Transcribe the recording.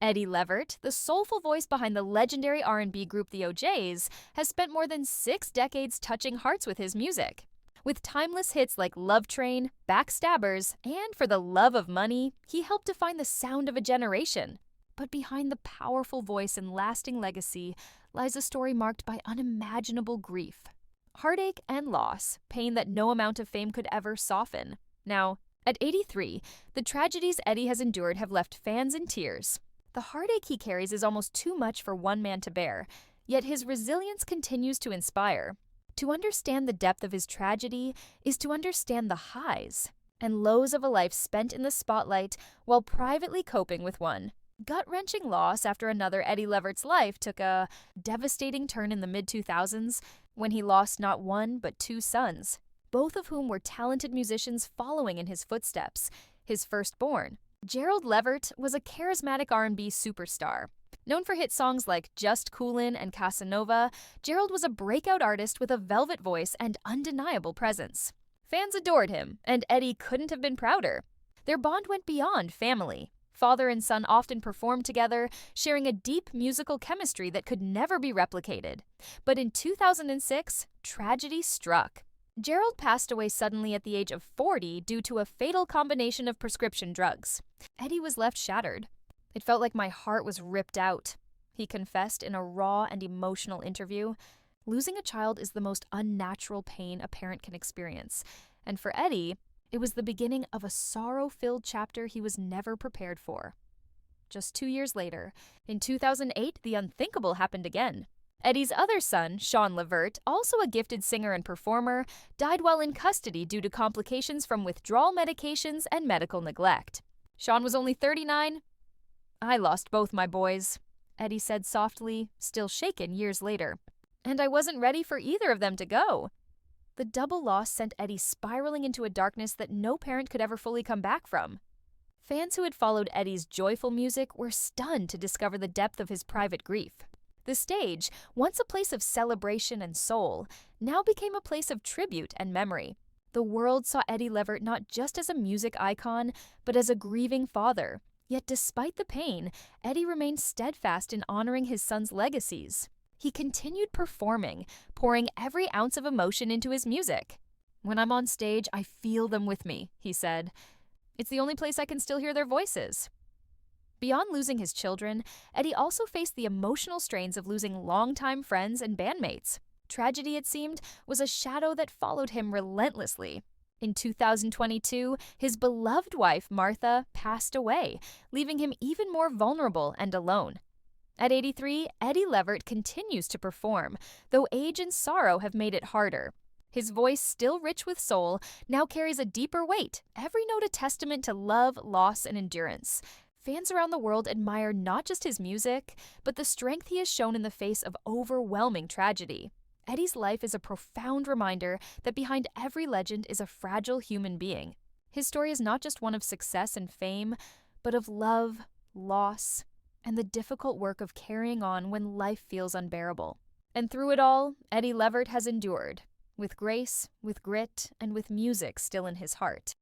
Eddie Levert, the soulful voice behind the legendary R&B group the OJs, has spent more than 6 decades touching hearts with his music. With timeless hits like Love Train, Backstabbers, and For the Love of Money, he helped define the sound of a generation. But behind the powerful voice and lasting legacy lies a story marked by unimaginable grief. Heartache and loss, pain that no amount of fame could ever soften. Now, at 83, the tragedies Eddie has endured have left fans in tears. The heartache he carries is almost too much for one man to bear, yet his resilience continues to inspire. To understand the depth of his tragedy is to understand the highs and lows of a life spent in the spotlight while privately coping with one. Gut-wrenching loss after another Eddie Levert's life took a devastating turn in the mid-2000s when he lost not one but 2 sons, both of whom were talented musicians following in his footsteps. His firstborn, Gerald Levert, was a charismatic R&B superstar. Known for hit songs like Just Coolin' and Casanova, Gerald was a breakout artist with a velvet voice and undeniable presence. Fans adored him, and Eddie couldn't have been prouder. Their bond went beyond family. Father and son often performed together, sharing a deep musical chemistry that could never be replicated. But in 2006, tragedy struck. Gerald passed away suddenly at the age of 40 due to a fatal combination of prescription drugs. Eddie was left shattered. "It felt like my heart was ripped out," he confessed in a raw and emotional interview. Losing a child is the most unnatural pain a parent can experience, and for Eddie, it was the beginning of a sorrow-filled chapter he was never prepared for. Just 2 years later, in 2008, the unthinkable happened again. Eddie's other son, Sean Levert, also a gifted singer and performer, died while in custody due to complications from withdrawal medications and medical neglect. Sean was only 39. "I lost both my boys," Eddie said softly, still shaken years later. "And I wasn't ready for either of them to go." The double loss sent Eddie spiraling into a darkness that no parent could ever fully come back from. Fans who had followed Eddie's joyful music were stunned to discover the depth of his private grief. The stage, once a place of celebration and soul, now became a place of tribute and memory. The world saw Eddie Levert not just as a music icon, but as a grieving father. Yet despite the pain, Eddie remained steadfast in honoring his son's legacies. He continued performing, pouring every ounce of emotion into his music. "When I'm on stage, I feel them with me," he said. "It's the only place I can still hear their voices." Beyond losing his children, Eddie also faced the emotional strains of losing longtime friends and bandmates. Tragedy, it seemed, was a shadow that followed him relentlessly. In 2022, his beloved wife, Martha, passed away, leaving him even more vulnerable and alone. At 83, Eddie Levert continues to perform, though age and sorrow have made it harder. His voice, still rich with soul, now carries a deeper weight, every note a testament to love, loss, and endurance. Fans around the world admire not just his music, but the strength he has shown in the face of overwhelming tragedy. Eddie's life is a profound reminder that behind every legend is a fragile human being. His story is not just one of success and fame, but of love, loss, and the difficult work of carrying on when life feels unbearable. And through it all, Eddie Levert has endured, with grace, with grit, and with music still in his heart.